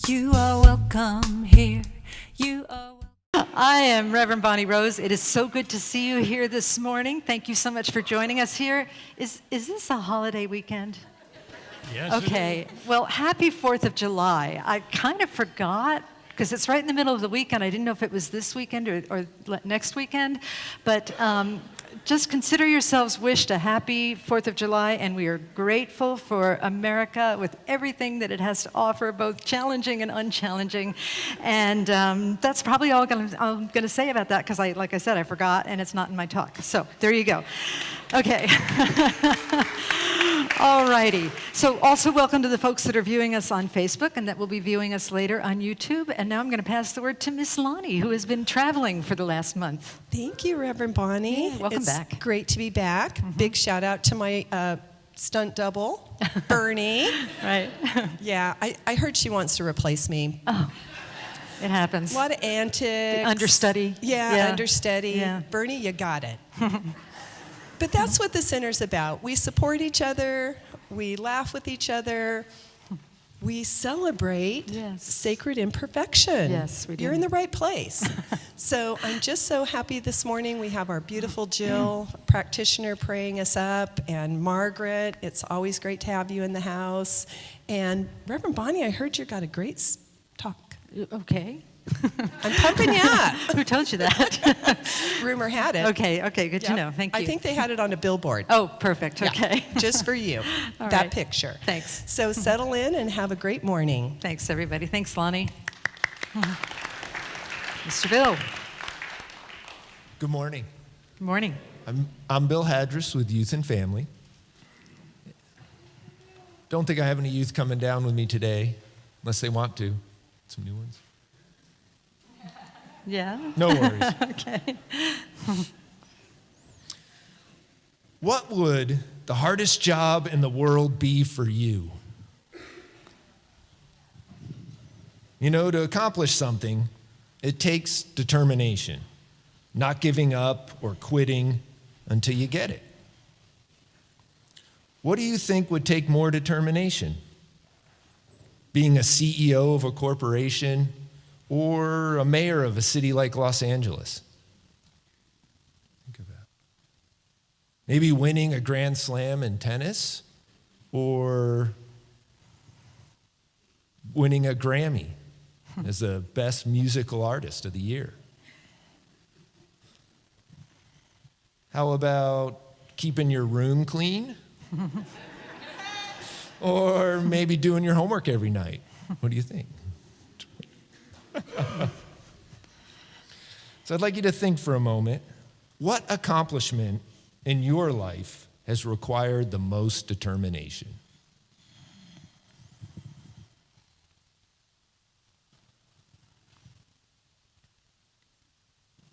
You are welcome here. You are welcome. I am Reverend Bonnie Rose. It is so good to see you here this morning. Thank you so much for joining us here. Is this a holiday weekend? Yes. Okay. Well, happy 4th of July. I kind of forgot because it's right in the middle of the weekend. I didn't know if it was this weekend or next weekend. But just consider yourselves wished a happy 4th of July, and we are grateful for America with everything that it has to offer, both challenging and unchallenging. And that's probably all I'm going to say about that because, like I said, I forgot, and it's not in my talk. So there you go. Okay. All righty. So also welcome to the folks that are viewing us on Facebook and that will be viewing us later on YouTube. And now I'm going to pass the word to Miss Lonnie, who has been traveling for the last month. Thank you, Reverend Bonnie. Yeah, welcome back. It's great to be back. Big shout out to my stunt double, Bernie. Right. Yeah, I heard she wants to replace me. Oh, it happens. A lot of antics. Understudy. Yeah, understudy. Yeah. Bernie, you got it. But that's what the center's about. We support each other. We laugh with each other. We celebrate sacred imperfection. Yes, we do. You're in the right place. So I'm just so happy this morning. We have our beautiful Jill, practitioner, praying us up, and Margaret. It's always great to have you in the house. And Reverend Bonnie, I heard you got a great talk. Okay. I'm pumping you up. Who told you that? Rumor had it. Okay, good to Yep. know. Thank you. I think they had it on a billboard. Oh, perfect. Yeah, Okay. just for you, All that right. picture. Thanks. So settle in and have a great morning. Thanks, everybody. Thanks, Lonnie. Mr. Bill. Good morning. Good morning. I'm Bill Hadris with Youth and Family. Don't think I have any youth coming down with me today, unless they want to. Some new ones. Yeah? No worries. Okay. What would the hardest job in the world be for you? You know, to accomplish something, it takes determination, not giving up or quitting until you get it. What do you think would take more determination? Being a CEO of a corporation or a mayor of a city like Los Angeles? Think of that. Maybe winning a Grand Slam in tennis or winning a Grammy as the best musical artist of the year. How about keeping your room clean? Or maybe doing your homework every night? What do you think? So I'd like you to think for a moment, what accomplishment in your life has required the most determination?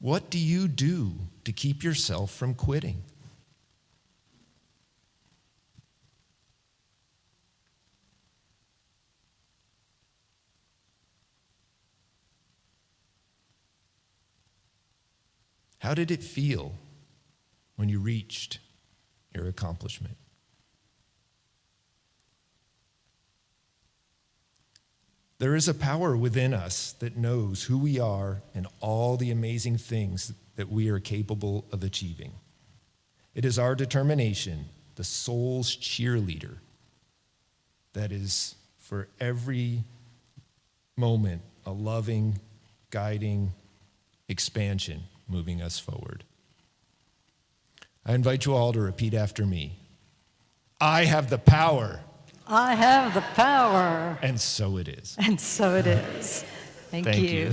What do you do to keep yourself from quitting? How did it feel when you reached your accomplishment? There is a power within us that knows who we are and all the amazing things that we are capable of achieving. It is our determination, the soul's cheerleader, that is for every moment a loving, guiding expansion moving us forward. I invite you all to repeat after me. I have the power. I have the power. And so it is. And so it is. Thank you.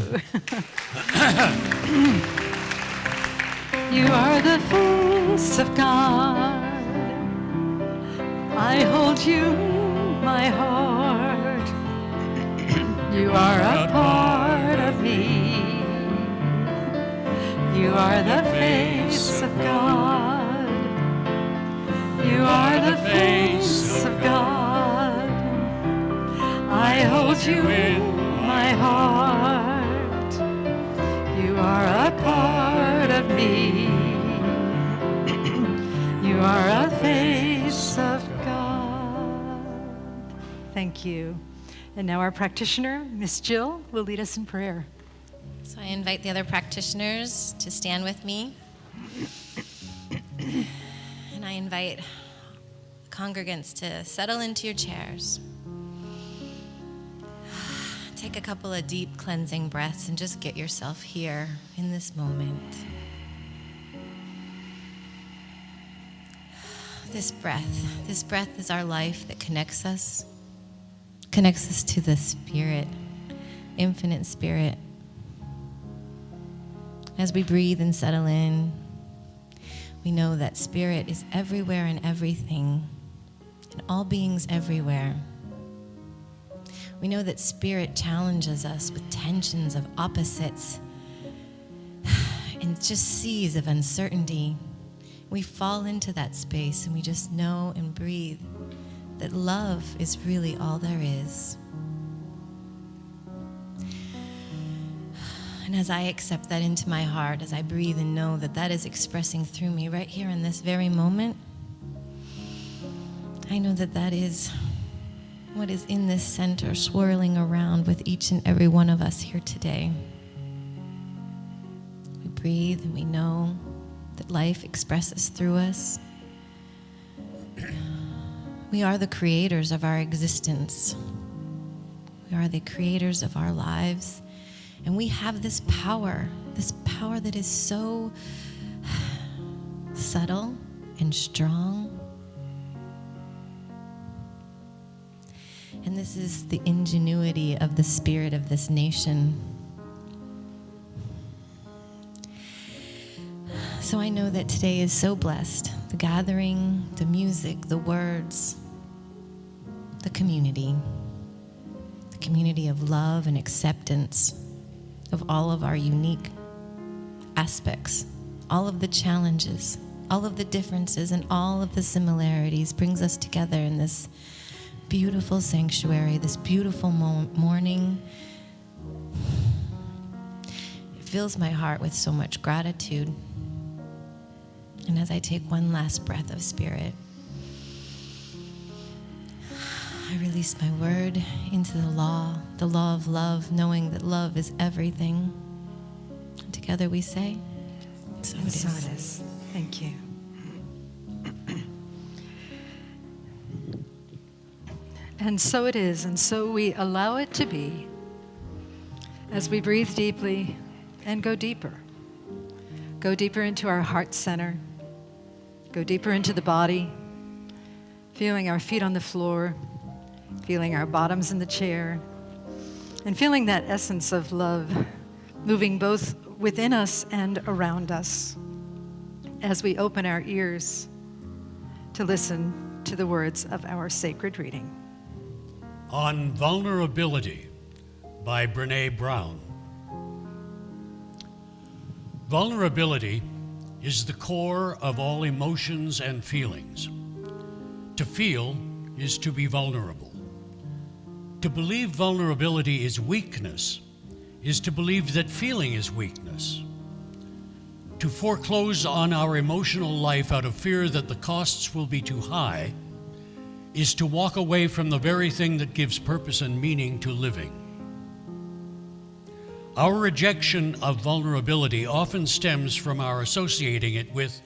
You are the face of God. I hold you in my heart. You are a part of me. You are the face of God. You are the face of God. I hold you in my heart. You are a part of me. You are a face of God. Thank you. And now our practitioner, Miss Jill, will lead us in prayer. So I invite the other practitioners to stand with me. And I invite congregants to settle into your chairs. Take a couple of deep cleansing breaths and just get yourself here in this moment. This breath is our life that connects us to the Spirit, infinite Spirit. As we breathe and settle in, we know that Spirit is everywhere and everything, and all beings everywhere. We know that Spirit challenges us with tensions of opposites and just seas of uncertainty. We fall into that space and we just know and breathe that love is really all there is. And as I accept that into my heart, as I breathe and know that that is expressing through me right here in this very moment, I know that that is what is in this center, swirling around with each and every one of us here today. We breathe and we know that life expresses through us. We are the creators of our existence. We are the creators of our lives. And we have this power that is so subtle and strong. And this is the ingenuity of the spirit of this nation. So I know that today is so blessed. The gathering, the music, the words, the community of love and acceptance of all of our unique aspects, all of the challenges, all of the differences, and all of the similarities brings us together in this beautiful sanctuary, this beautiful morning. It fills my heart with so much gratitude. And as I take one last breath of Spirit, I release my word into the law of love, knowing that love is everything. And together we say, so it is. So it is. Thank you. And so it is, and so we allow it to be as we breathe deeply and go deeper. Go deeper into our heart center. Go deeper into the body, feeling our feet on the floor, feeling our bottoms in the chair, and feeling that essence of love moving both within us and around us as we open our ears to listen to the words of our sacred reading. On Vulnerability by Brené Brown. Vulnerability is the core of all emotions and feelings. To feel is to be vulnerable. To believe vulnerability is weakness is to believe that feeling is weakness. To foreclose on our emotional life out of fear that the costs will be too high is to walk away from the very thing that gives purpose and meaning to living. Our rejection of vulnerability often stems from our associating it with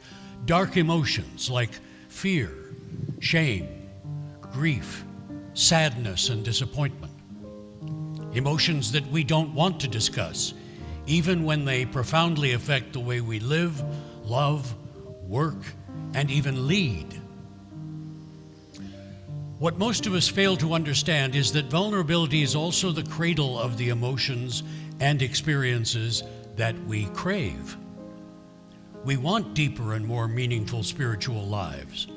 dark emotions like fear, shame, grief, sadness, and disappointment. Emotions that we don't want to discuss, even when they profoundly affect the way we live, love, work, and even lead. What most of us fail to understand is that vulnerability is also the cradle of the emotions and experiences that we crave. We want deeper and more meaningful spiritual lives.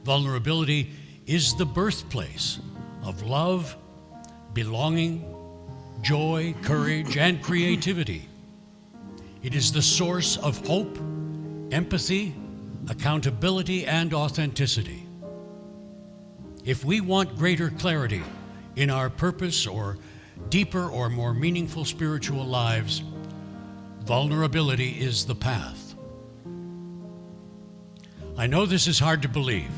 Vulnerability is the birthplace of love, belonging, joy, courage, and creativity. It is the source of hope, empathy, accountability, and authenticity. If we want greater clarity in our purpose or deeper or more meaningful spiritual lives, vulnerability is the path. I know this is hard to believe,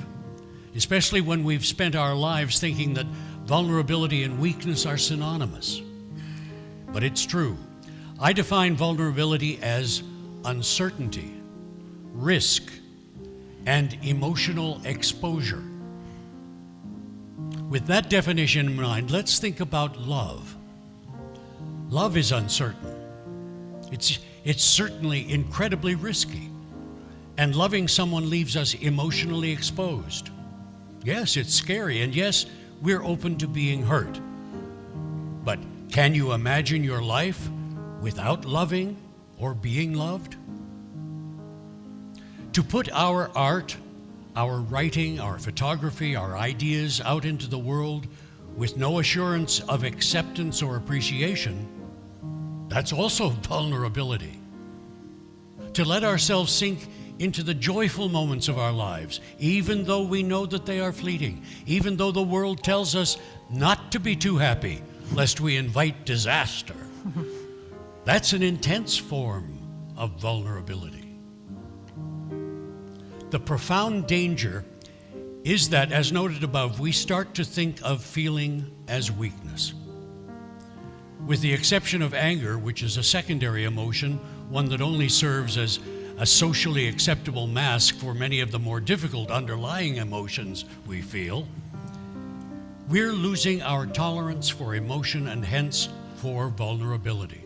especially when we've spent our lives thinking that vulnerability and weakness are synonymous, but it's true. I define vulnerability as uncertainty, risk, and emotional exposure. With that definition in mind, let's think about love. Love is uncertain. It's certainly incredibly risky. And loving someone leaves us emotionally exposed. Yes, it's scary, and yes, we're open to being hurt. But can you imagine your life without loving or being loved? To put our art, our writing, our photography, our ideas out into the world with no assurance of acceptance or appreciation, that's also vulnerability. To let ourselves sink into the joyful moments of our lives, even though we know that they are fleeting, even though the world tells us not to be too happy, lest we invite disaster. That's an intense form of vulnerability. The profound danger is that, as noted above, we start to think of feeling as weakness. With the exception of anger, which is a secondary emotion, one that only serves as a socially acceptable mask for many of the more difficult underlying emotions we feel, we're losing our tolerance for emotion and hence for vulnerability.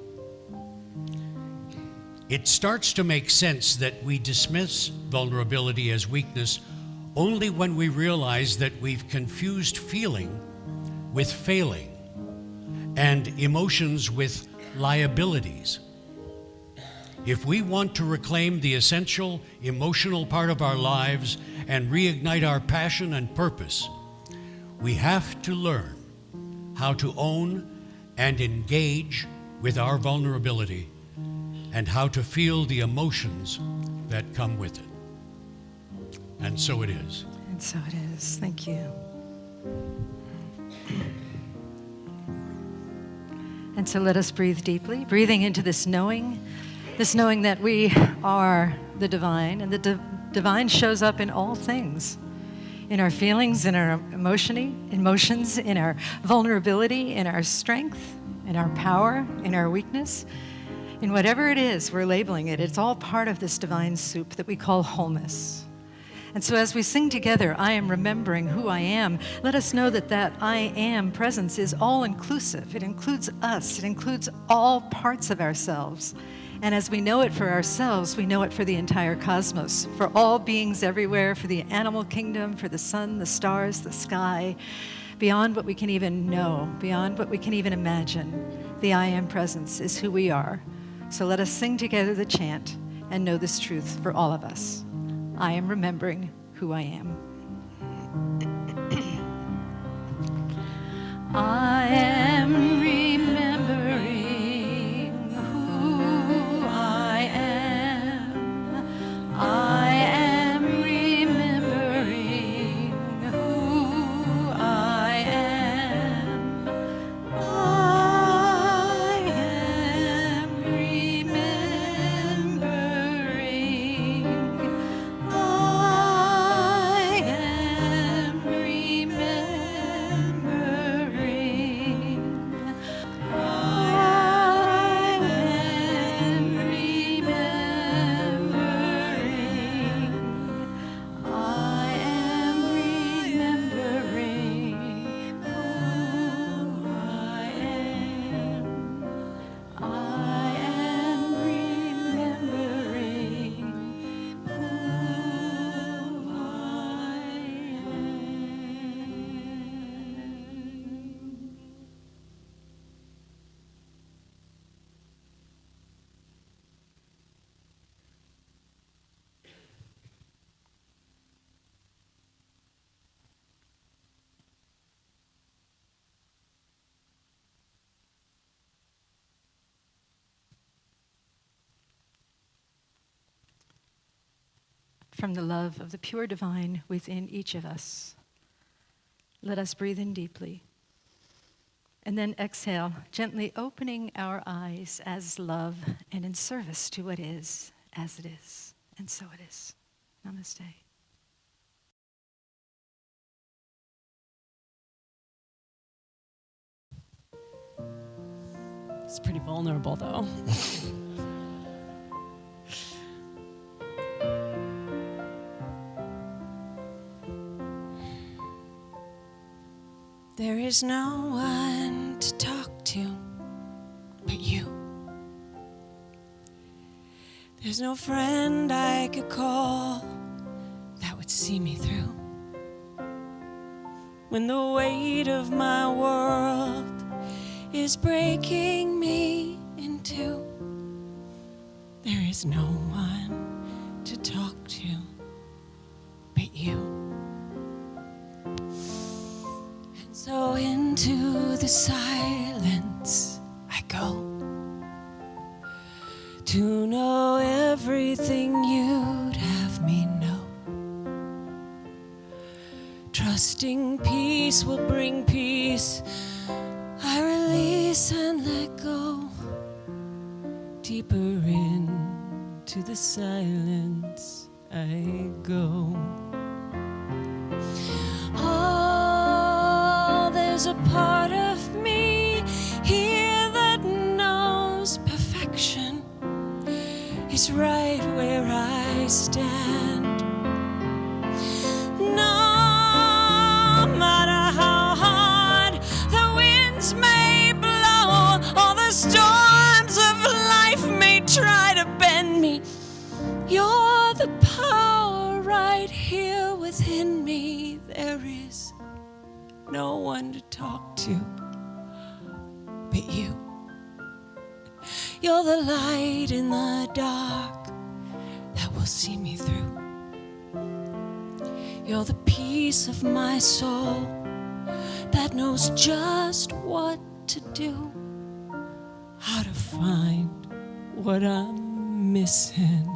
It starts to make sense that we dismiss vulnerability as weakness only when we realize that we've confused feeling with failing and emotions with liabilities. If we want to reclaim the essential emotional part of our lives and reignite our passion and purpose, we have to learn how to own and engage with our vulnerability and how to feel the emotions that come with it. And so it is. And so it is. Thank you. And so let us breathe deeply, breathing into this knowing that we are the divine, and the divine shows up in all things, in our feelings, in our emotions, in our vulnerability, in our strength, in our power, in our weakness. In whatever it is, we're labeling it. It's all part of this divine soup that we call wholeness. And so as we sing together, I am remembering who I am, let us know that that I am presence is all-inclusive. It includes us. It includes all parts of ourselves. And as we know it for ourselves, we know it for the entire cosmos, for all beings everywhere, for the animal kingdom, for the sun, the stars, the sky, beyond what we can even know, beyond what we can even imagine. The I am presence is who we are. So let us sing together the chant and know this truth for all of us. I am remembering who I am. I am remembering who I am. I am remembering who I am. I am remembering. I am remembering. I am remembering. I am remembering who I am. I am remembering who I am. From the love of the pure divine within each of us, let us breathe in deeply. And then exhale, gently opening our eyes as love and in service to what is, as it is. And so it is. Namaste. It's pretty vulnerable, though. There is no one to talk to but you. There's no friend I could call that would see me through. When the weight of my world is breaking me in two, there is no one to talk to but you. And so into the silence I go, to know everything you'd have me know. Trusting peace will bring peace, I release and let go. Deeper into the silence I go. Oh, there's a part of me here that knows perfection is right where I stand. No matter how hard the winds may blow, or the storms of life may try to bend me, you're the power right here within me. There is no one to talk to but you. You're the light in the dark that will see me through. You're the peace of my soul that knows just what to do, how to find what I'm missing.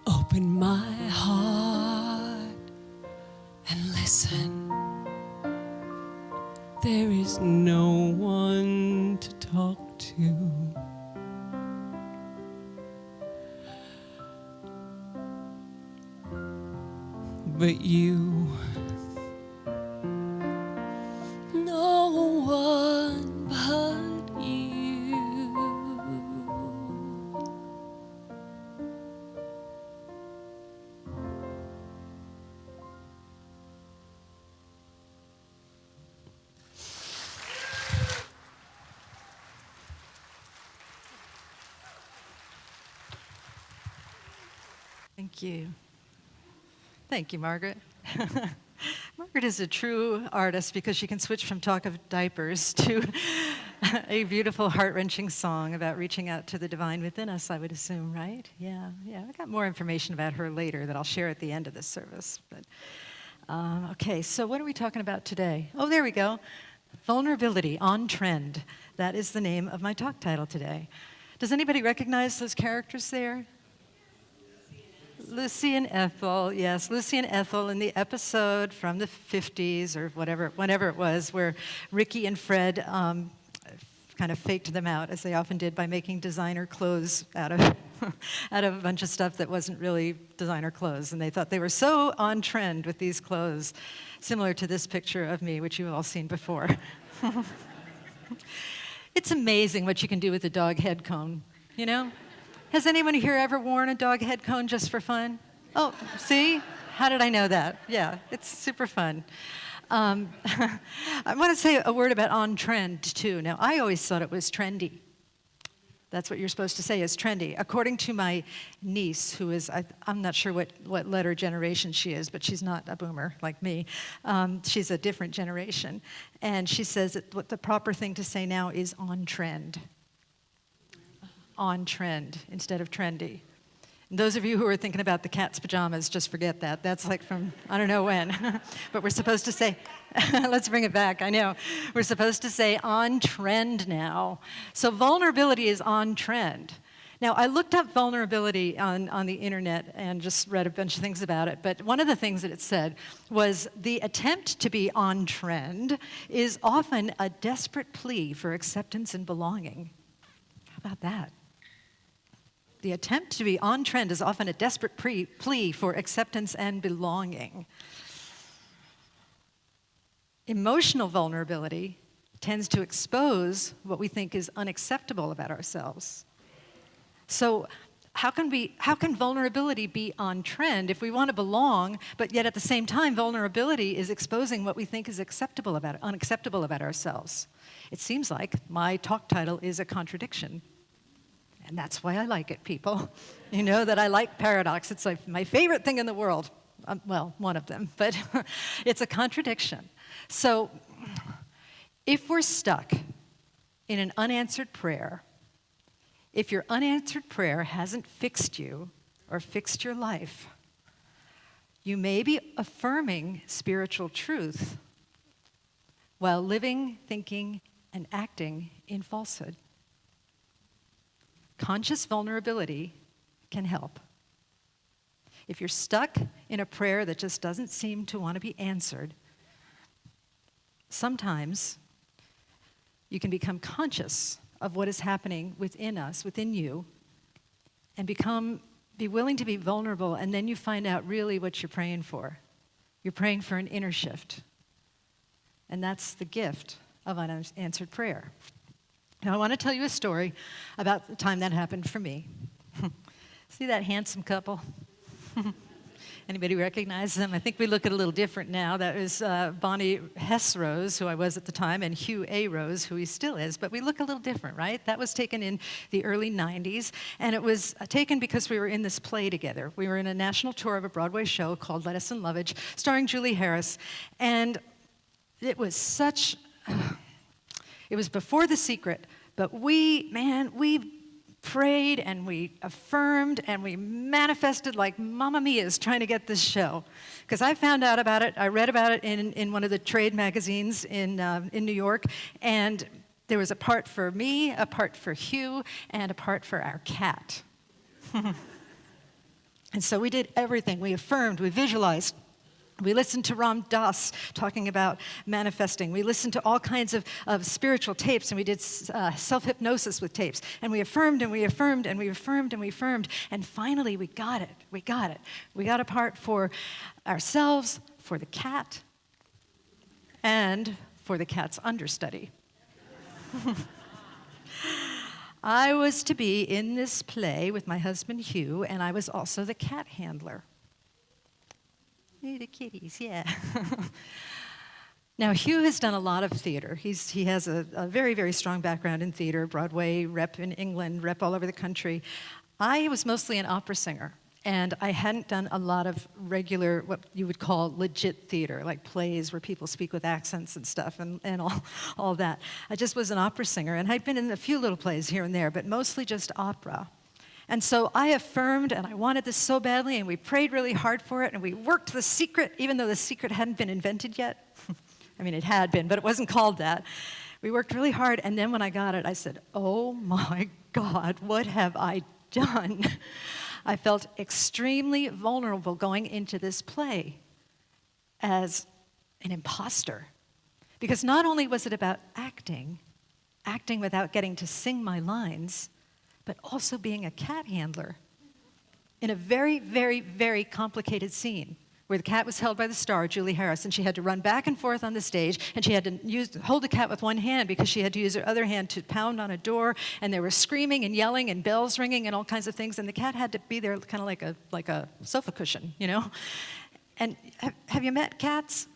Open my heart and listen. There is no one to talk to but you. No one but you. Thank you. Thank you, Margaret. Margaret is a true artist because she can switch from talk of diapers to a beautiful, heart-wrenching song about reaching out to the divine within us, I would assume, right? Yeah. I got more information about her later that I'll share at the end of this service. But okay, so what are we talking about today? Oh, there we go. Vulnerability on trend. That is the name of my talk title today. Does anybody recognize those characters there? Lucy and Ethel, yes, Lucy and Ethel in the episode from the 50s or whenever it was, where Ricky and Fred kind of faked them out, as they often did, by making designer clothes out of out of a bunch of stuff that wasn't really designer clothes. And they thought they were so on trend with these clothes, similar to this picture of me, which you've all seen before. It's amazing what you can do with a dog head cone, you know? Has anyone here ever worn a dog head cone just for fun? Oh, see? How did I know that? Yeah, it's super fun. I want to say a word about on trend, too. Now, I always thought it was trendy. That's what you're supposed to say is trendy. According to my niece, who is, I'm not sure what letter generation she is, but she's not a boomer like me. She's a different generation. And she says that what the proper thing to say now is on trend. On trend instead of trendy. And those of you who are thinking about the cat's pajamas, just forget that. That's like from I don't know when. But we're supposed to say, let's bring it back, I know. We're supposed to say on trend now. So vulnerability is on trend. Now, I looked up vulnerability on the internet and just read a bunch of things about it, but one of the things that it said was the attempt to be on trend is often a desperate plea for acceptance and belonging. How about that? The attempt to be on trend is often a desperate plea for acceptance and belonging. Emotional vulnerability tends to expose what we think is unacceptable about ourselves. So how can vulnerability be on trend if we want to belong, but yet at the same time, vulnerability is exposing what we think is unacceptable about ourselves? It seems like my talk title is a contradiction. And that's why I like it, people. You know that I like paradox. It's like my favorite thing in the world. Well, one of them, but it's a contradiction. So if we're stuck in an unanswered prayer, if your unanswered prayer hasn't fixed you or fixed your life, you may be affirming spiritual truth while living, thinking, and acting in falsehood. Conscious vulnerability can help. If you're stuck in a prayer that just doesn't seem to want to be answered, sometimes you can become conscious of what is happening within us, within you, and be willing to be vulnerable, and then you find out really what you're praying for. You're praying for an inner shift. And that's the gift of unanswered prayer. Now, I want to tell you a story about the time that happened for me. See that handsome couple? Anybody recognize them? I think we look at a little different now. That was Bonnie Hess Rose, who I was at the time, and Hugh A. Rose, who he still is. But we look a little different, right? That was taken in the early 90s, and it was taken because we were in this play together. We were in a national tour of a Broadway show called Lettuce and Lovage, starring Julie Harris, and it was such... It was before The Secret, but we prayed and we affirmed and we manifested like Mamma Mia's trying to get this show. Because I found out about it, I read about it in one of the trade magazines in New York, and there was a part for me, a part for Hugh, and a part for our cat. And so we did everything. We affirmed, we visualized. We listened to Ram Dass talking about manifesting. We listened to all kinds of spiritual tapes, and we did self-hypnosis with tapes. And we affirmed, and we affirmed, and we affirmed, and we affirmed. And finally, we got it. We got it. We got a part for ourselves, for the cat, and for the cat's understudy. I was to be in this play with my husband, Hugh, and I was also the cat handler. The kitties, yeah. Now, Hugh has done a lot of theater. He has a very, very strong background in theater, Broadway, rep in England, rep all over the country. I was mostly an opera singer, and I hadn't done a lot of regular, what you would call legit theater, like plays where people speak with accents and stuff and all that. I just was an opera singer, and I'd been in a few little plays here and there, but mostly just opera. And so I affirmed, and I wanted this so badly, and we prayed really hard for it, and we worked The Secret, even though The Secret hadn't been invented yet. I mean, it had been, but it wasn't called that. We worked really hard, and then when I got it, I said, oh my God, what have I done? I felt extremely vulnerable going into this play as an imposter. Because not only was it about acting without getting to sing my lines, but also being a cat handler in a very, very, very complicated scene where the cat was held by the star, Julie Harris, and she had to run back and forth on the stage, and she had to hold the cat with one hand because she had to use her other hand to pound on a door, and they were screaming and yelling and bells ringing and all kinds of things, and the cat had to be there kind of like a sofa cushion, you know? And have you met cats?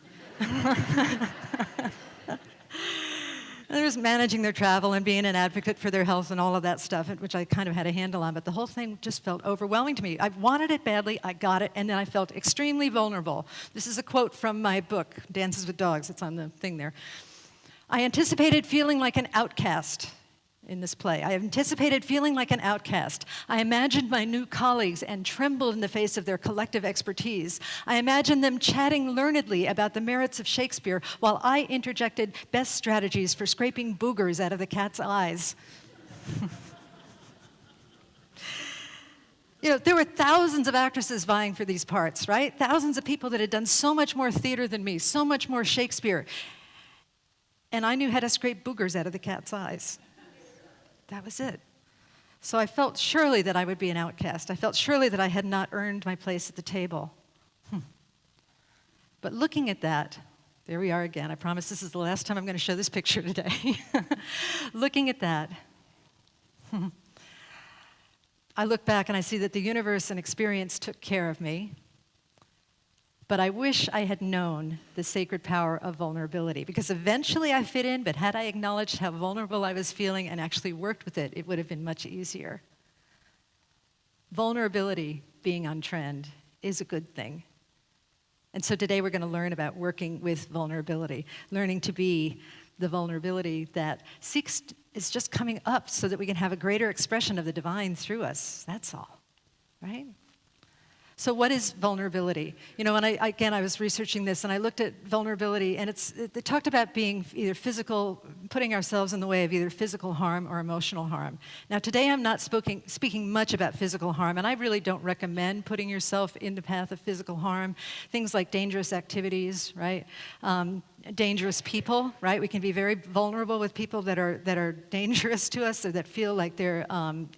And there's managing their travel and being an advocate for their health and all of that stuff, which I kind of had a handle on, but the whole thing just felt overwhelming to me. I wanted it badly, I got it, and then I felt extremely vulnerable. This is a quote from my book, Dances with Dogs. It's on the thing there. I anticipated feeling like an outcast in this play. I anticipated feeling like an outcast. I imagined my new colleagues and trembled in the face of their collective expertise. I imagined them chatting learnedly about the merits of Shakespeare while I interjected best strategies for scraping boogers out of the cat's eyes. You know, there were thousands of actresses vying for these parts, right? Thousands of people that had done so much more theater than me, so much more Shakespeare. And I knew how to scrape boogers out of the cat's eyes. That was it. So I felt surely that I would be an outcast. I felt surely that I had not earned my place at the table. But looking at that, There we are again. I promise this is the last time I'm going to show this picture today. Looking at that, I look back and I see that the universe and experience took care of me. But I wish I had known the sacred power of vulnerability, because eventually I fit in, but had I acknowledged how vulnerable I was feeling and actually worked with it, it would have been much easier. Vulnerability, being on trend, is a good thing. And so today we're going to learn about working with vulnerability, learning to be the vulnerability that is just coming up so that we can have a greater expression of the divine through us. That's all, right? So what is vulnerability? You know, when I was researching this and I looked at vulnerability, and it talked about being either physical, putting ourselves in the way of either physical harm or emotional harm. Now today I'm not speaking much about physical harm, and I really don't recommend putting yourself in the path of physical harm. Things like dangerous activities, right? Dangerous people, right? We can be very vulnerable with people that are dangerous to us or that feel like they're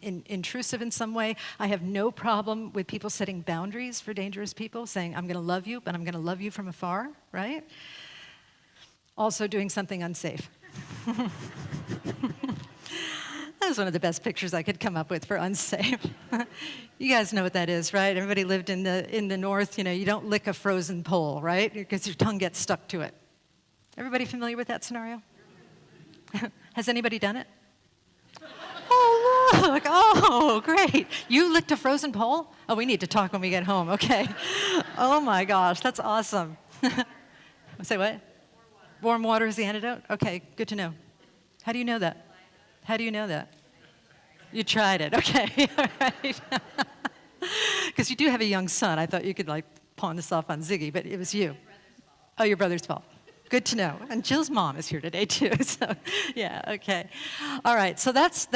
intrusive in some way. I have no problem with people setting boundaries for dangerous people, saying, I'm going to love you, but I'm going to love you from afar, right? Also doing something unsafe. That was one of the best pictures I could come up with for unsafe. You guys know what that is, right? Everybody lived in the north, you know, you don't lick a frozen pole, right? Because your tongue gets stuck to it. Everybody familiar with that scenario? Has anybody done it? Oh, look. Oh, great. You licked a frozen pole? Oh, we need to talk when we get home. Okay. Oh, my gosh. That's awesome. Say what? Warm water is the antidote? Okay, good to know. How do you know that? How do you know that? You tried it. Okay. All right. Because you do have a young son. I thought you could, like, pawn this off on Ziggy, but it was you. Oh, your brother's fault. Good to know. And Jill's mom is here today, too. So, yeah, okay. All right, so that's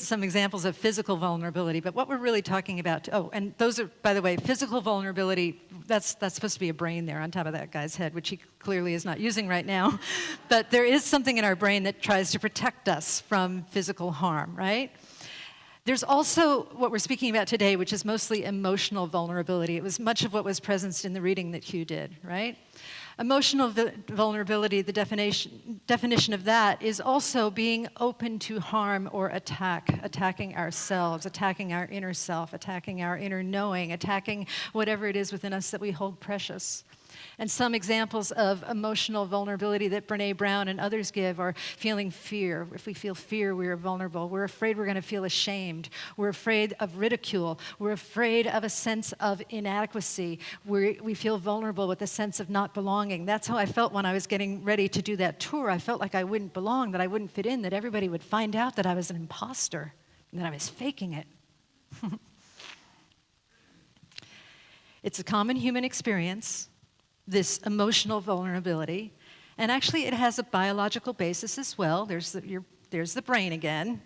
some examples of physical vulnerability. But what we're really talking about, and those are, by the way, physical vulnerability, that's supposed to be a brain there on top of that guy's head, which he clearly is not using right now. But there is something in our brain that tries to protect us from physical harm, right? There's also what we're speaking about today, which is mostly emotional vulnerability. It was much of what was present in the reading that Hugh did, right? Emotional vulnerability, the definition of that is also being open to harm or attacking ourselves, attacking our inner self, attacking our inner knowing, attacking whatever it is within us that we hold precious. And some examples of emotional vulnerability that Brené Brown and others give are feeling fear. If we feel fear, we are vulnerable. We're afraid we're going to feel ashamed. We're afraid of ridicule. We're afraid of a sense of inadequacy. We feel vulnerable with a sense of not belonging. That's how I felt when I was getting ready to do that tour. I felt like I wouldn't belong, that I wouldn't fit in, that everybody would find out that I was an imposter and that I was faking it. It's a common human experience, this emotional vulnerability, and actually it has a biological basis as well. There's the brain again.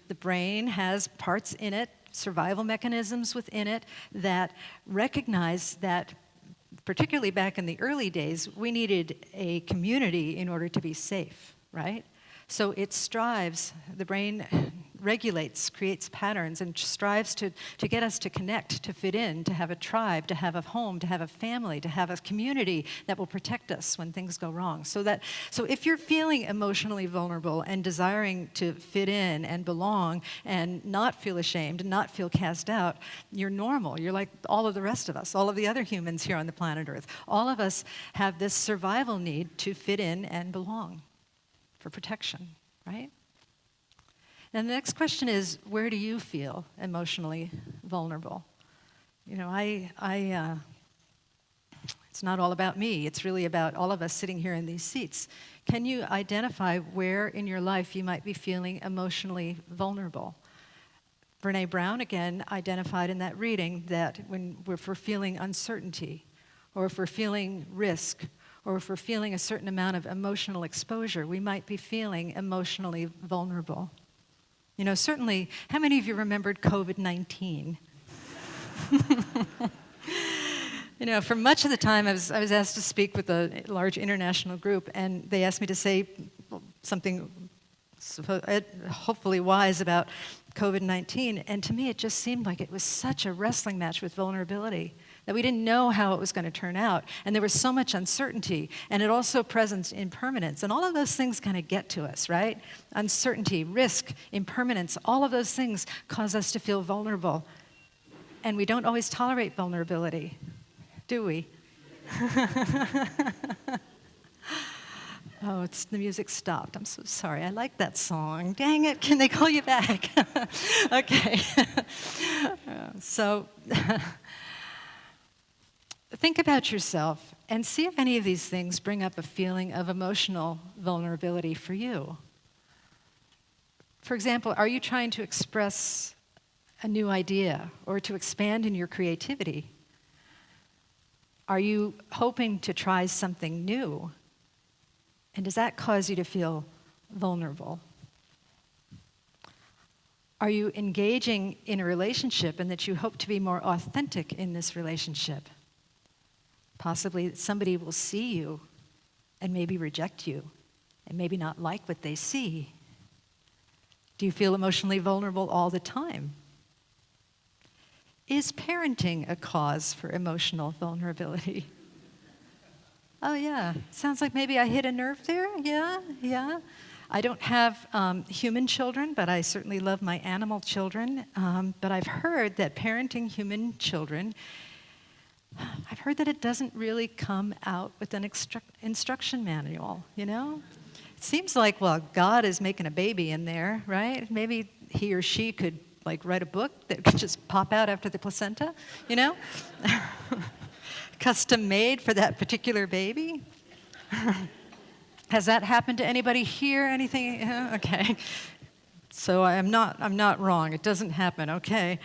The brain has parts in it, survival mechanisms within it that recognize that, particularly back in the early days, we needed a community in order to be safe, right? So it strives, the brain regulates, creates patterns, and strives to get us to connect, to fit in, to have a tribe, to have a home, to have a family, to have a community that will protect us when things go wrong. So if you're feeling emotionally vulnerable and desiring to fit in and belong and not feel ashamed and not feel cast out, you're normal. You're like all of the rest of us, all of the other humans here on the planet Earth. All of us have this survival need to fit in and belong for protection, right? And the next question is, where do you feel emotionally vulnerable? You know, it's not all about me. It's really about all of us sitting here in these seats. Can you identify where in your life you might be feeling emotionally vulnerable? Brené Brown, again, identified in that reading that if we're feeling uncertainty, or if we're feeling risk, or if we're feeling a certain amount of emotional exposure, we might be feeling emotionally vulnerable. You know, certainly, how many of you remembered COVID-19? You know, for much of the time, I was asked to speak with a large international group, and they asked me to say something hopefully wise about COVID-19. And to me, it just seemed like it was such a wrestling match with vulnerability, that we didn't know how it was going to turn out. And there was so much uncertainty, and it also presents impermanence. And all of those things kind of get to us, right? Uncertainty, risk, impermanence, all of those things cause us to feel vulnerable. And we don't always tolerate vulnerability, do we? Oh, the music stopped. I'm so sorry. I like that song. Dang it, can they call you back? Okay. So think about yourself and see if any of these things bring up a feeling of emotional vulnerability for you. For example, are you trying to express a new idea or to expand in your creativity? Are you hoping to try something new? And does that cause you to feel vulnerable? Are you engaging in a relationship and that you hope to be more authentic in this relationship? Possibly somebody will see you and maybe reject you and maybe not like what they see. Do you feel emotionally vulnerable all the time? Is parenting a cause for emotional vulnerability? Oh, yeah. Sounds like maybe I hit a nerve there. Yeah. I don't have human children, but I certainly love my animal children. But I've heard that parenting human children, I've heard that it doesn't really come out with an instruction manual, you know? It seems like, well, God is making a baby in there, right? Maybe he or she could, like, write a book that could just pop out after the placenta, you know? Custom made for that particular baby? Has that happened to anybody here? Anything? Okay. So I'm not wrong. It doesn't happen. Okay.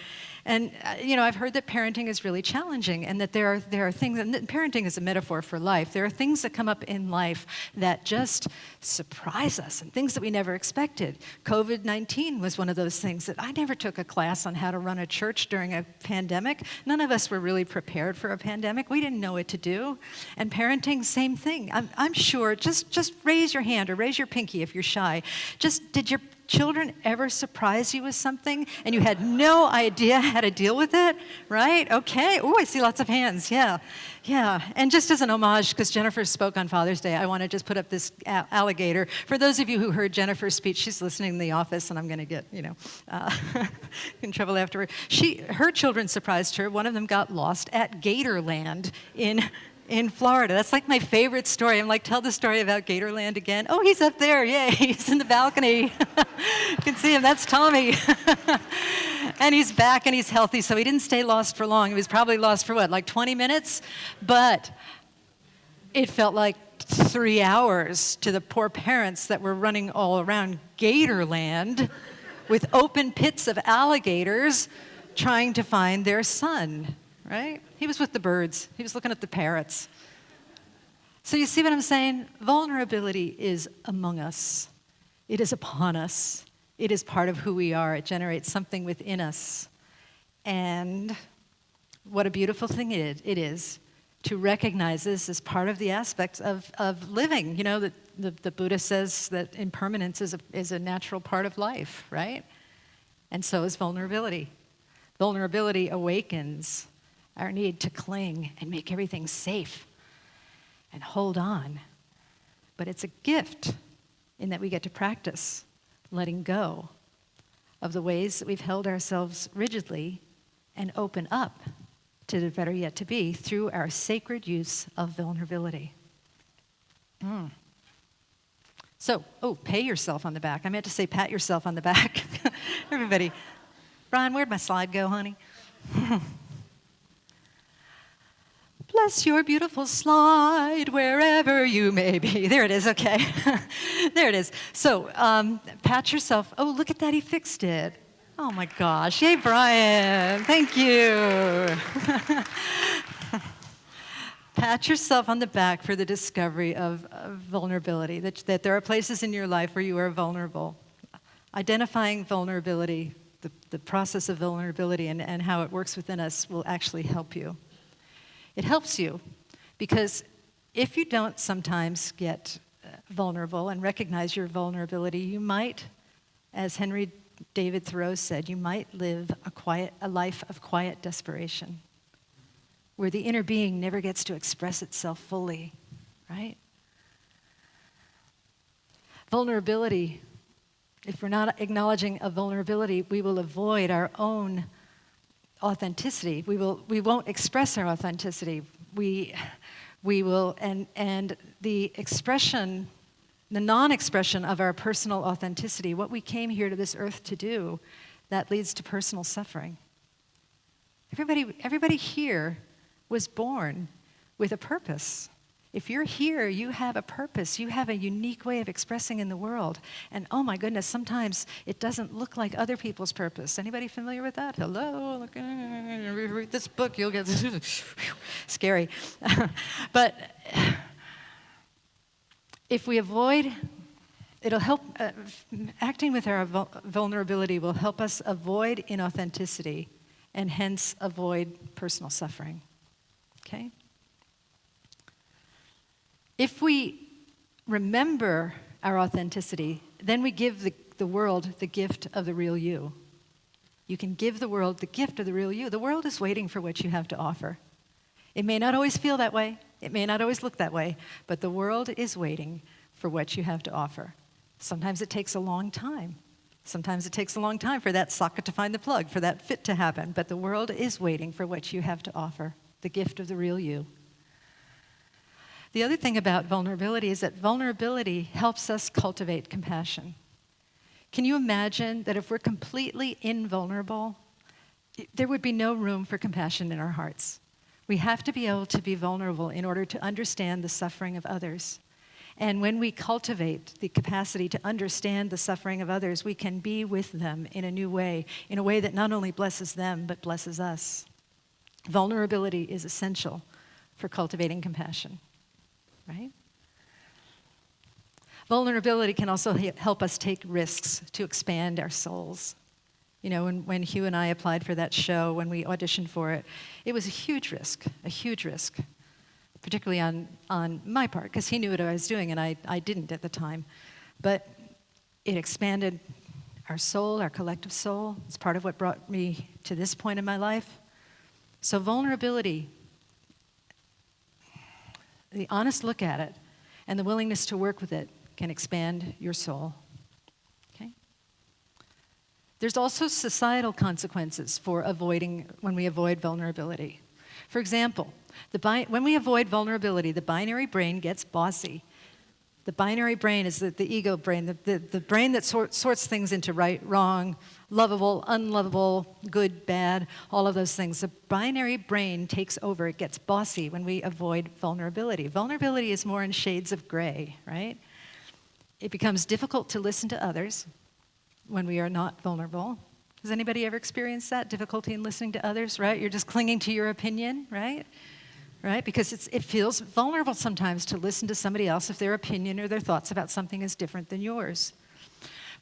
And I've heard that parenting is really challenging, and that there are things. And parenting is a metaphor for life. There are things that come up in life that just surprise us, and things that we never expected. COVID-19 was one of those things that I never took a class on how to run a church during a pandemic. None of us were really prepared for a pandemic. We didn't know what to do. And parenting, same thing. I'm sure. Just raise your hand or raise your pinky if you're shy. Did your children ever surprise you with something and you had no idea how to deal with it, right? Okay. Oh, I see lots of hands. Yeah. And just as an homage, because Jennifer spoke on Father's Day, I want to just put up this alligator. For those of you who heard Jennifer's speech, she's listening in the office, and I'm going to get, in trouble afterward. Her children surprised her. One of them got lost at Gatorland in Florida. That's like my favorite story. I'm like, tell the story about Gatorland again. Oh, he's up there. Yay, he's in the balcony. You can see him. That's Tommy. And he's back and he's healthy, so he didn't stay lost for long. He was probably lost for like 20 minutes? But it felt like 3 hours to the poor parents that were running all around Gatorland with open pits of alligators trying to find their son. Right? He was with the birds. He was looking at the parrots. So you see what I'm saying? Vulnerability is among us. It is upon us. It is part of who we are. It generates something within us. And what a beautiful thing it is to recognize this as part of the aspects of living. You know, the Buddha says that impermanence is a natural part of life, right? And so is vulnerability. Vulnerability awakens our need to cling and make everything safe and hold on. But it's a gift in that we get to practice letting go of the ways that we've held ourselves rigidly and open up to the better yet to be through our sacred use of vulnerability. So, pay yourself on the back. I meant to say pat yourself on the back. Everybody. Brian, where'd my slide go, honey? Bless your beautiful slide wherever you may be. There it is, okay. There it is. So pat yourself. Oh, look at that, he fixed it. Oh my gosh, yay, Brian. Thank you. Pat yourself on the back for the discovery of vulnerability, that there are places in your life where you are vulnerable. Identifying vulnerability, the process of vulnerability and how it works within us will actually help you. It helps you because if you don't sometimes get vulnerable and recognize your vulnerability, you might, as Henry David Thoreau said, you might live a life of quiet desperation, where the inner being never gets to express itself fully, right? Vulnerability, if we're not acknowledging a vulnerability, we will avoid our own authenticity. We won't express our authenticity. We will, and the expression, the non-expression of our personal authenticity, what we came here to this earth to do, that leads to personal suffering. Everybody here was born with a purpose. If you're here, you have a purpose. You have a unique way of expressing in the world. And oh my goodness, sometimes it doesn't look like other people's purpose. Anybody familiar with that? Hello? Read this book, you'll get scary. But if we avoid, it'll help, acting with our vulnerability will help us avoid inauthenticity and hence avoid personal suffering. Okay? If we remember our authenticity, then we give the world the gift of the real you. You can give the world the gift of the real you. The world is waiting for what you have to offer. It may not always feel that way. It may not always look that way, but the world is waiting for what you have to offer. Sometimes it takes a long time. Sometimes it takes a long time for that socket to find the plug, for that fit to happen, but the world is waiting for what you have to offer, the gift of the real you. The other thing about vulnerability is that vulnerability helps us cultivate compassion. Can you imagine that if we're completely invulnerable, there would be no room for compassion in our hearts? We have to be able to be vulnerable in order to understand the suffering of others. And when we cultivate the capacity to understand the suffering of others, we can be with them in a new way, in a way that not only blesses them, but blesses us. Vulnerability is essential for cultivating compassion. Right? Vulnerability can also help us take risks to expand our souls. You know, when Hugh and I applied for that show, when we auditioned for it, it was a huge risk, particularly on my part, because he knew what I was doing and I didn't at the time. But it expanded our soul, our collective soul. It's part of what brought me to this point in my life. So vulnerability, the honest look at it and the willingness to work with it can expand your soul. Okay? There's also societal consequences for when we avoid vulnerability. For example, when we avoid vulnerability, the binary brain gets bossy. The binary brain is the ego brain, the brain that sorts things into right, wrong, lovable, unlovable, good, bad, all of those things. The binary brain takes over. It gets bossy when we avoid vulnerability. Vulnerability is more in shades of gray, right? It becomes difficult to listen to others when we are not vulnerable. Has anybody ever experienced that? Difficulty in listening to others, right? You're just clinging to your opinion, right? Right? Because it feels vulnerable sometimes to listen to somebody else if their opinion or their thoughts about something is different than yours.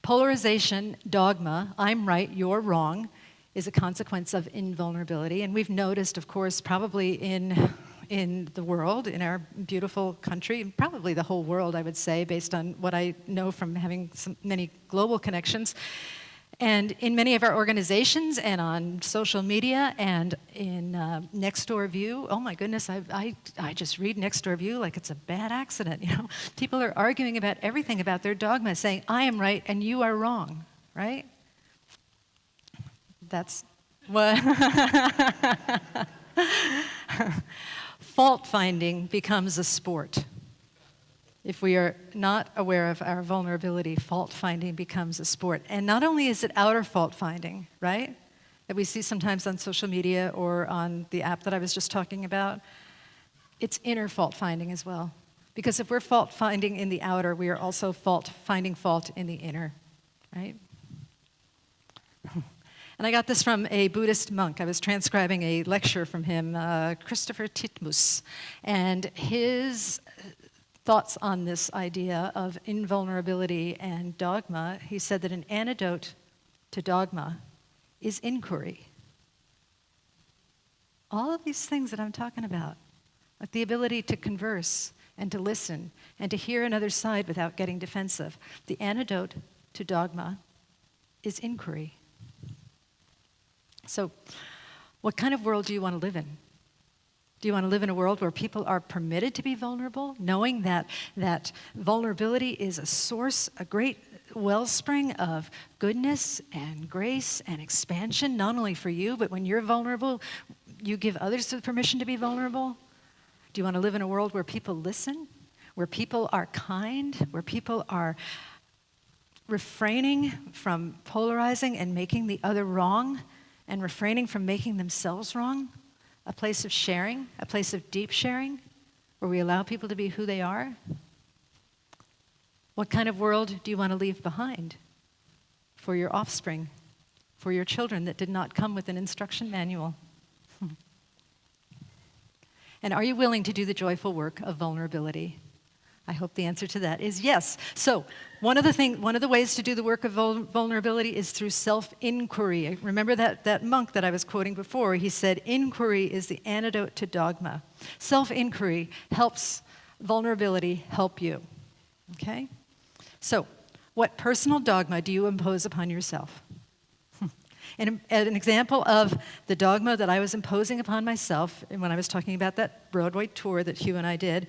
Polarization, dogma, I'm right, you're wrong, is a consequence of invulnerability. And we've noticed, of course, probably in the world, in our beautiful country, and probably the whole world, I would say, based on what I know from having many global connections, and in many of our organizations and on social media and in Nextdoor View. Oh my goodness, I just read Nextdoor View like it's a bad accident. You know, people are arguing about everything about their dogma, saying I am right and you are wrong, right? That's what. Fault finding becomes a sport. If we are not aware of our vulnerability, fault finding becomes a sport. And not only is it outer fault finding, right, that we see sometimes on social media or on the app that I was just talking about, it's inner fault finding as well. Because if we're fault finding in the outer, we are also finding fault in the inner, right? And I got this from a Buddhist monk. I was transcribing a lecture from him, Christopher Titmuss, and his thoughts on this idea of invulnerability and dogma. He said that an antidote to dogma is inquiry. All of these things that I'm talking about, like the ability to converse and to listen and to hear another side without getting defensive. The antidote to dogma is inquiry. So, what kind of world do you want to live in? Do you want to live in a world where people are permitted to be vulnerable, knowing that vulnerability is a source, a great wellspring of goodness and grace and expansion, not only for you, but when you're vulnerable, you give others the permission to be vulnerable? Do you want to live in a world where people listen, where people are kind, where people are refraining from polarizing and making the other wrong, and refraining from making themselves wrong? A place of sharing, a place of deep sharing, where we allow people to be who they are? What kind of world do you want to leave behind for your offspring, for your children that did not come with an instruction manual? And are you willing to do the joyful work of vulnerability? I hope the answer to that is yes. So, one of the ways to do the work of vulnerability is through self-inquiry. Remember that monk that I was quoting before? He said, inquiry is the antidote to dogma. Self-inquiry helps vulnerability help you. Okay? So, what personal dogma do you impose upon yourself? And an example of the dogma that I was imposing upon myself, and when I was talking about that Broadway tour that Hugh and I did,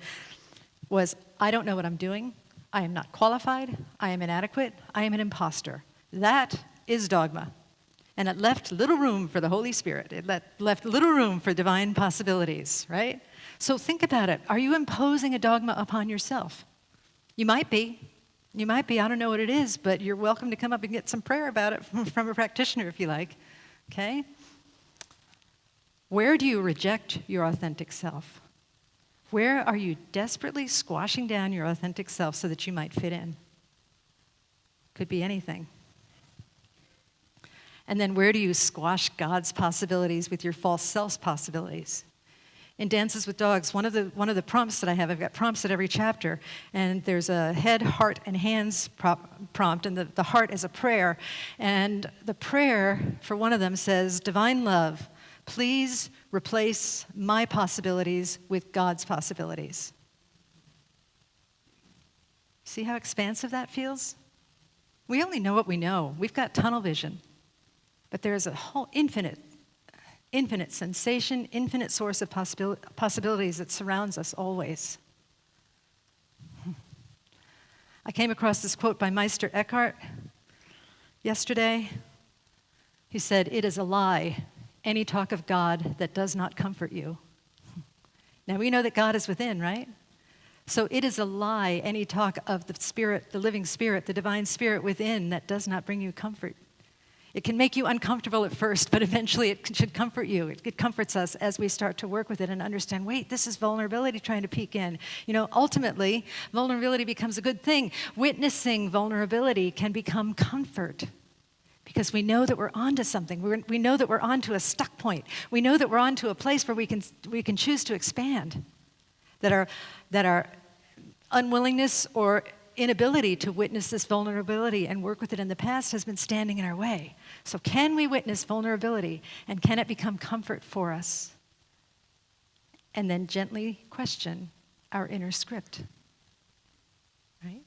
was, I don't know what I'm doing. I am not qualified. I am inadequate. I am an imposter. That is dogma. And it left little room for the Holy Spirit. It left little room for divine possibilities, right? So think about it. Are you imposing a dogma upon yourself? You might be. You might be. I don't know what it is, but you're welcome to come up and get some prayer about it from a practitioner if you like. Okay? Where do you reject your authentic self? Where are you desperately squashing down your authentic self so that you might fit in? Could be anything. And then where do you squash God's possibilities with your false self's possibilities? In Dances with Dogs, one of the prompts that I have, I've got prompts at every chapter, and there's a head, heart, and hands prompt, and the heart is a prayer. And the prayer for one of them says, Divine Love, please replace my possibilities with God's possibilities. See how expansive that feels? We only know what we know. We've got tunnel vision. But there's a whole infinite sensation, infinite source of possibilities that surrounds us always. I came across this quote by Meister Eckhart yesterday. He said, "It is a lie, any talk of God that does not comfort you." Now we know that God is within, right? So it is a lie, any talk of the Spirit, the living Spirit, the divine Spirit within that does not bring you comfort. It can make you uncomfortable at first, but eventually it should comfort you. It comforts us as we start to work with it and understand, wait, this is vulnerability trying to peek in. You know, ultimately, vulnerability becomes a good thing. Witnessing vulnerability can become comfort because we know that we're onto something. We know that we're onto a stuck point. We know that we're onto a place where we can choose to expand. That our unwillingness or inability to witness this vulnerability and work with it in the past has been standing in our way. So can we witness vulnerability, and can it become comfort for us? And then gently question our inner script, right?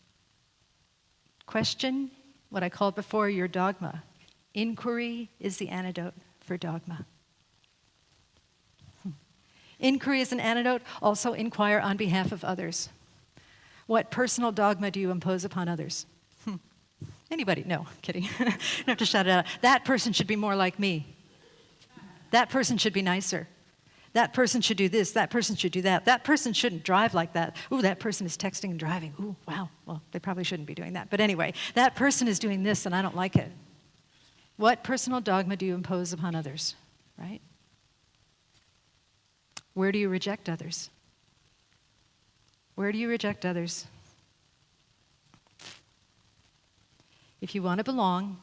Question what I called before your dogma. Inquiry is the antidote for dogma. Inquiry is an antidote. Also inquire on behalf of others. What personal dogma do you impose upon others? Anybody? No, kidding. You don't have to shout it out. That person should be more like me. That person should be nicer. That person should do this. That person should do that. That person shouldn't drive like that. Ooh, that person is texting and driving. Ooh, wow. Well, they probably shouldn't be doing that. But anyway, that person is doing this and I don't like it. What personal dogma do you impose upon others, right? Where do you reject others? Where do you reject others? If you want to belong,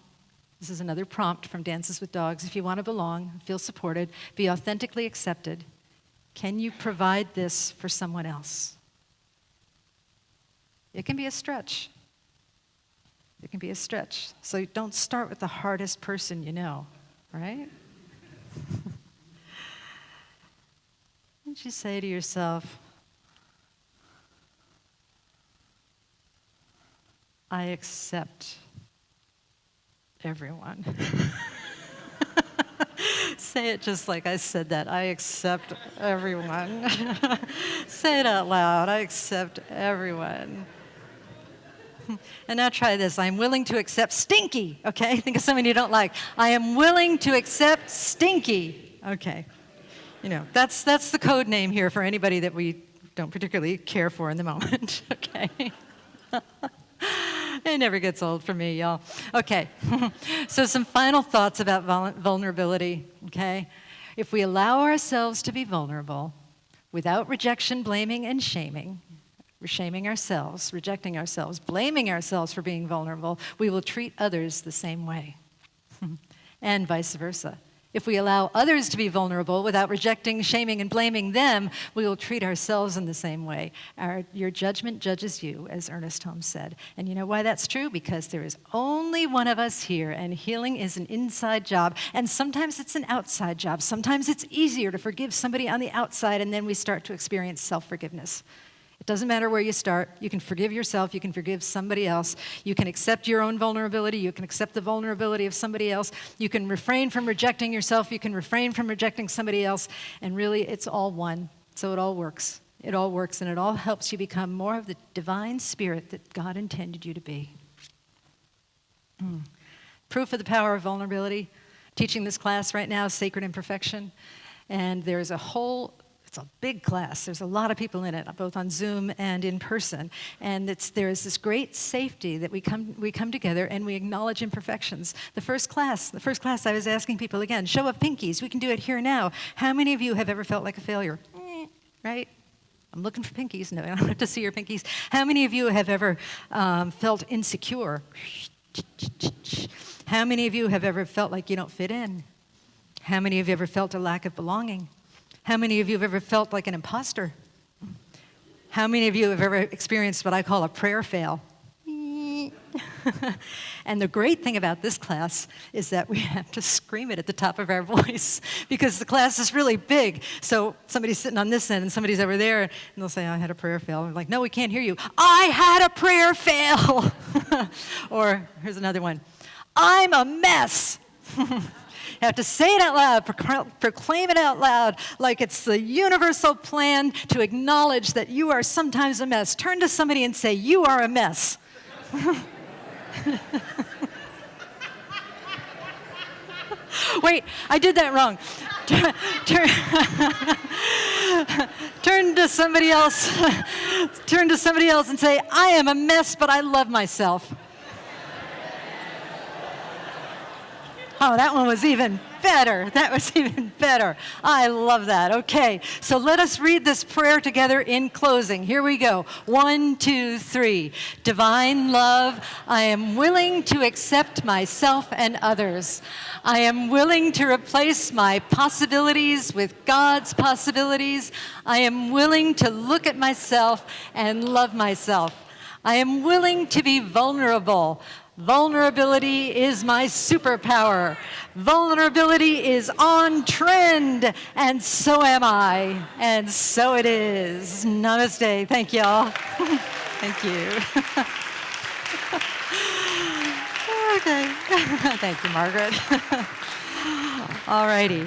this is another prompt from Dances with Dogs. If you want to belong, feel supported, be authentically accepted, can you provide this for someone else? It can be a stretch. It can be a stretch. So don't start with the hardest person you know, right? Don't you say to yourself, I accept everyone. Say it just like I said that. I accept everyone. Say it out loud. I accept everyone. And now try this. I'm willing to accept stinky. Okay? Think of someone you don't like. I am willing to accept stinky. Okay. You know, that's the code name here for anybody that we don't particularly care for in the moment. Okay? It never gets old for me, y'all. Okay, so some final thoughts about vulnerability, okay? If we allow ourselves to be vulnerable without rejection, blaming, and shaming, we're shaming ourselves, rejecting ourselves, blaming ourselves for being vulnerable, we will treat others the same way, and vice versa. If we allow others to be vulnerable without rejecting, shaming, and blaming them, we will treat ourselves in the same way. Your judgment judges you, as Ernest Holmes said. And you know why that's true? Because there is only one of us here, and healing is an inside job. And sometimes it's an outside job. Sometimes it's easier to forgive somebody on the outside, and then we start to experience self-forgiveness. It doesn't matter where you start. You can forgive yourself. You can forgive somebody else. You can accept your own vulnerability. You can accept the vulnerability of somebody else. You can refrain from rejecting yourself. You can refrain from rejecting somebody else. And really, it's all one. So it all works. It all works, and it all helps you become more of the divine spirit that God intended you to be. Proof of the power of vulnerability. Teaching this class right now, Sacred Imperfection. And there's it's a big class. There's a lot of people in it, both on Zoom and in person. And there is this great safety that we come together and we acknowledge imperfections. The first class, I was asking people again, show of pinkies. We can do it here now. How many of you have ever felt like a failure? Right? I'm looking for pinkies. No, I don't have to see your pinkies. How many of you have ever felt insecure? How many of you have ever felt like you don't fit in? How many of you have ever felt a lack of belonging? How many of you have ever felt like an imposter? How many of you have ever experienced what I call a prayer fail? And the great thing about this class is that we have to scream it at the top of our voice because the class is really big. So somebody's sitting on this end and somebody's over there and they'll say, I had a prayer fail. I'm like, no, we can't hear you. I had a prayer fail. Or here's another one. I'm a mess. You have to say it out loud, proclaim it out loud, like it's the universal plan to acknowledge that you are sometimes a mess. Turn to somebody and say, you are a mess. Wait, I did that wrong. Turn to somebody else. Turn to somebody else and say, I am a mess, but I love myself. Oh, that one was even better. That was even better. I love that. Okay, so let us read this prayer together in closing. Here we go. 1, 2, 3. Divine love, I am willing to accept myself and others. I am willing to replace my possibilities with God's possibilities. I am willing to look at myself and love myself. I am willing to be vulnerable. Vulnerability is my superpower. Vulnerability is on trend, and so am I, and so it is. Namaste. Thank y'all. Thank you. Okay. Thank you, Margaret. All righty.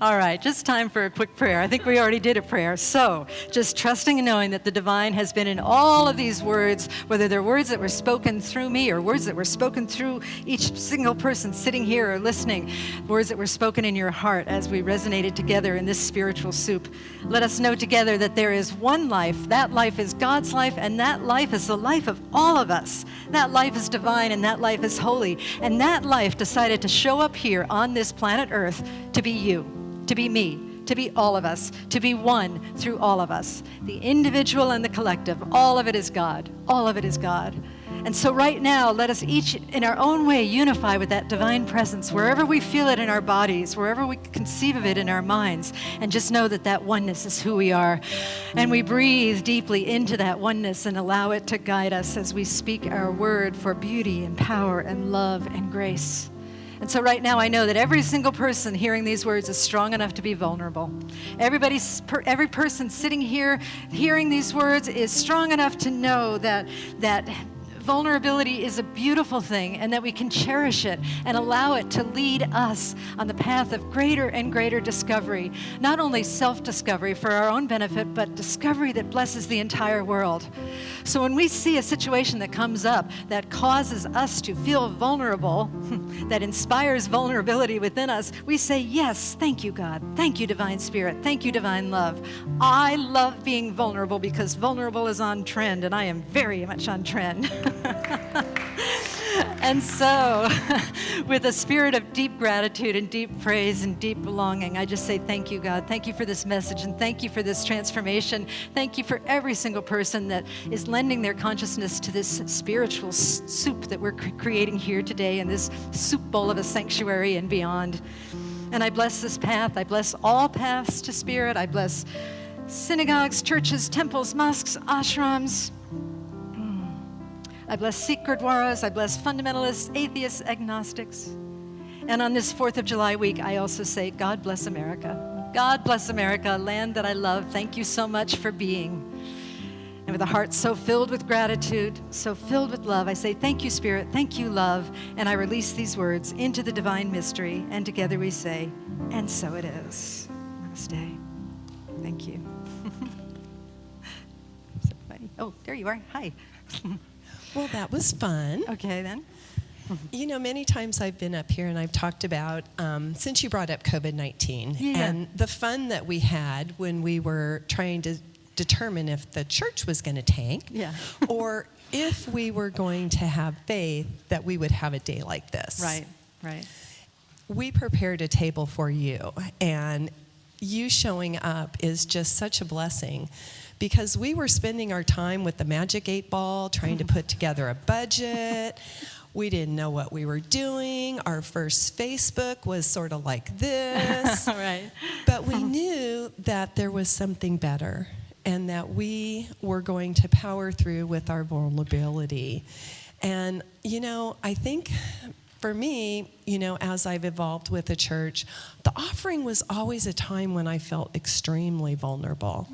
All right, just time for a quick prayer. I think we already did a prayer. So, just trusting and knowing that the divine has been in all of these words, whether they're words that were spoken through me or words that were spoken through each single person sitting here or listening, words that were spoken in your heart as we resonated together in this spiritual soup. Let us know together that there is one life. That life is God's life, and that life is the life of all of us. That life is divine, and that life is holy. And that life decided to show up here on this planet Earth to be you, to be me, to be all of us, to be one through all of us. The individual and the collective, all of it is God. All of it is God. And so right now, let us each in our own way unify with that divine presence, wherever we feel it in our bodies, wherever we conceive of it in our minds, and just know that that oneness is who we are. And we breathe deeply into that oneness and allow it to guide us as we speak our word for beauty and power and love and grace. And so right now I know that every single person hearing these words is strong enough to be vulnerable. Every person sitting here hearing these words is strong enough to know that vulnerability is a beautiful thing and that we can cherish it and allow it to lead us on the path of greater and greater discovery. Not only self-discovery for our own benefit, but discovery that blesses the entire world. So when we see a situation that comes up that causes us to feel vulnerable, that inspires vulnerability within us, we say, yes, thank you, God. Thank you, Divine Spirit. Thank you, Divine Love. I love being vulnerable because vulnerable is on trend, and I am very much on trend. And so, with a spirit of deep gratitude and deep praise and deep belonging, I just say thank you, God. Thank you for this message, and thank you for this transformation. Thank you for every single person that is lending their consciousness to this spiritual soup that we're creating here today in this soup bowl of a sanctuary and beyond. And I bless this path. I bless all paths to spirit. I bless synagogues, churches, temples, mosques, ashrams. I bless Sikh gurdwaras, I bless fundamentalists, atheists, agnostics. And on this 4th of July week, I also say, God bless America. God bless America, a land that I love. Thank you so much for being. And with a heart so filled with gratitude, so filled with love, I say, thank you, Spirit, thank you, love. And I release these words into the divine mystery. And together we say, and so it is. Namaste. Thank you. So funny. Oh, there you are. Hi. Well, that was fun. Okay, then. You know, many times I've been up here and I've talked about, since you brought up COVID-19, Yeah. and the fun that we had when we were trying to determine if the church was going to tank, Yeah. or if we were going to have faith that we would have a day like this. Right, right. We prepared a table for you, and you showing up is just such a blessing. Because we were spending our time with the Magic 8 Ball, trying to put together a budget. We didn't know what we were doing. Our first Facebook was sort of like this. Right. But we knew that there was something better and that we were going to power through with our vulnerability. And, you know, I think for me, you know, as I've evolved with the church, the offering was always a time when I felt extremely vulnerable.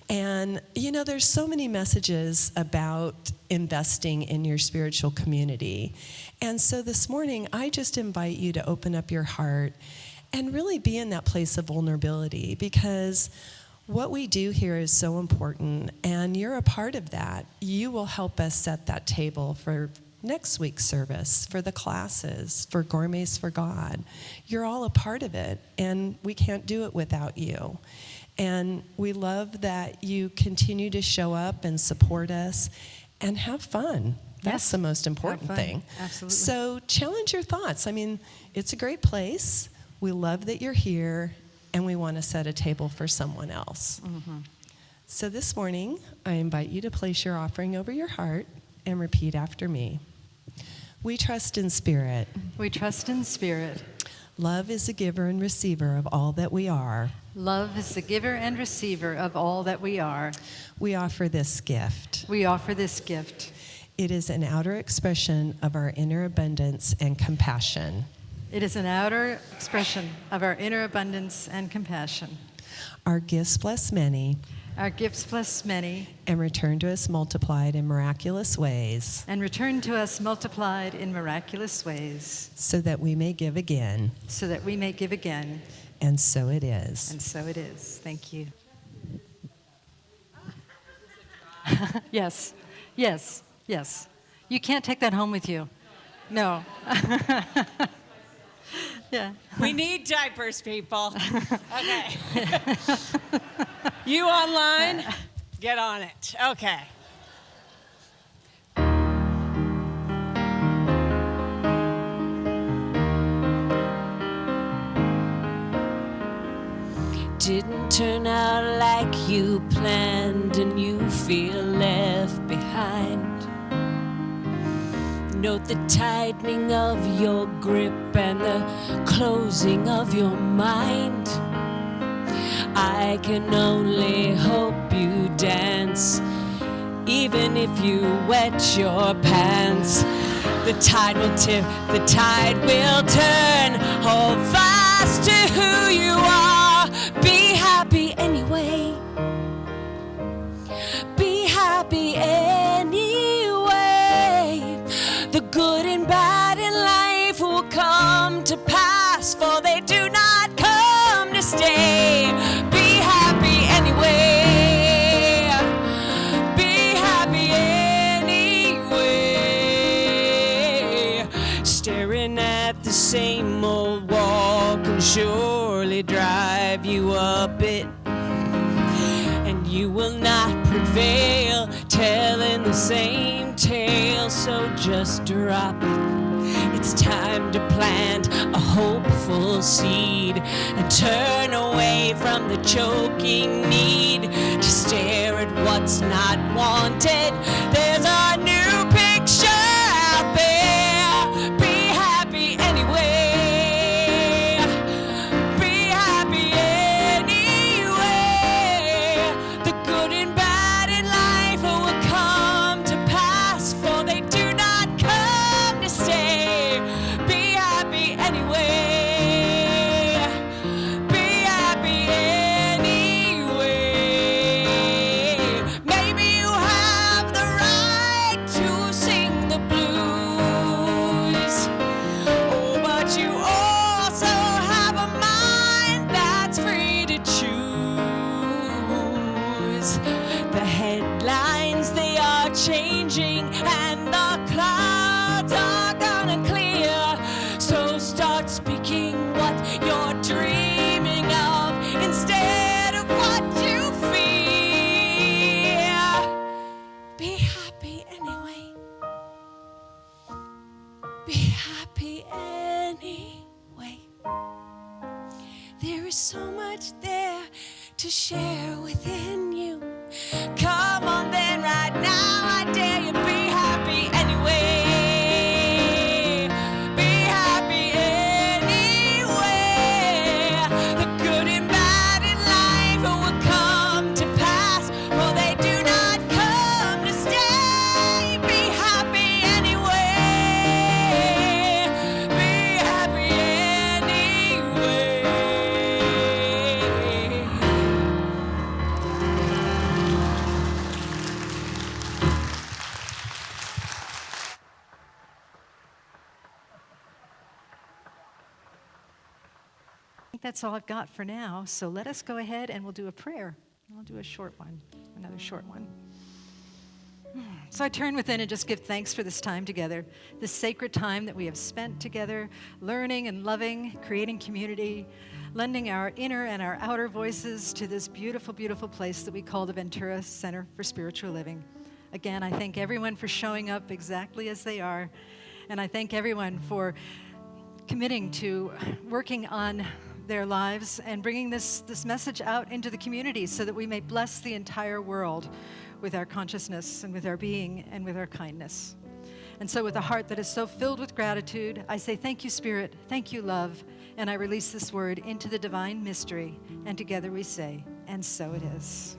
And, you know, there's so many messages about investing in your spiritual community. And so this morning, I just invite you to open up your heart and really be in that place of vulnerability, because what we do here is so important, and you're a part of that. You will help us set that table for next week's service, for the classes, for Gourmets for God. You're all a part of it, and we can't do it without you. And we love that you continue to show up and support us and have fun. That's Yes. the most important Have fun. thing. Absolutely. So challenge your thoughts. I mean, it's a great place. We love that you're here, and we want to set a table for someone else. Mm-hmm. So this morning, I invite you to place your offering over your heart and repeat after me. We trust in spirit. We trust in spirit. Love is a giver and receiver of all that we are. Love is the giver and receiver of all that we are. We offer this gift. We offer this gift. It is an outer expression of our inner abundance and compassion. It is an outer expression of our inner abundance and compassion. Our gifts bless many Our gifts bless many and return to us multiplied in miraculous ways, and return to us multiplied in miraculous ways, so that we may give again. so that we may give again. And so it is. And so it is. Thank you. Yes, yes, yes. You can't take that home with you. No. Yeah. We need diapers, people. Okay. You online? Get on it. Okay. Didn't turn out like you planned, and you feel left behind. Note the tightening of your grip and the closing of your mind. I can only hope you dance, even if you wet your pants. The tide will tip, the tide will turn. Hold fast to who you are. Be happy anyway. Be happy anyway. The good and bad in life will come to pass, for they do not come to stay. Be happy anyway. Be happy anyway. Staring at the same old wall can surely drive you up it, and you will not prevail telling the same tale. So just drop it. It's time to plant a hopeful seed and turn away from the choking need to stare at what's not wanted. There's a new picture out there. Be happy anyway. Be happy anyway. The good and bad in life will come to pass, for they do not come to stay. Be happy anyway. Be happy anyway. Maybe you have the right to sing the blues. Oh, but you also have a mind that's free to choose. The headlines, they are changing, and the clouds are gonna clear. So start speaking what you're dreaming of instead of what you fear. Be happy anyway. Be happy anyway. There is so much there to share within you. Come on then, right now, I dare you. Be happy anyway. Be happy anyway. The good and bad in life will come to pass, for they do not come to stay. Be happy anyway. Be happy anyway. I think that's all I've got for now. So let us go ahead and we'll do a prayer. I'll do a short one, another short one. So I turn within and just give thanks for this time together, this sacred time that we have spent together, learning and loving, creating community, lending our inner and our outer voices to this beautiful, beautiful place that we call the Ventura Center for Spiritual Living. Again, I thank everyone for showing up exactly as they are, and I thank everyone for committing to working on their lives and bringing this message out into the community so that we may bless the entire world with our consciousness and with our being and with our kindness. And so with a heart that is so filled with gratitude, I say thank you, Spirit, thank you, love, and I release this word into the divine mystery, and together we say, and so it is.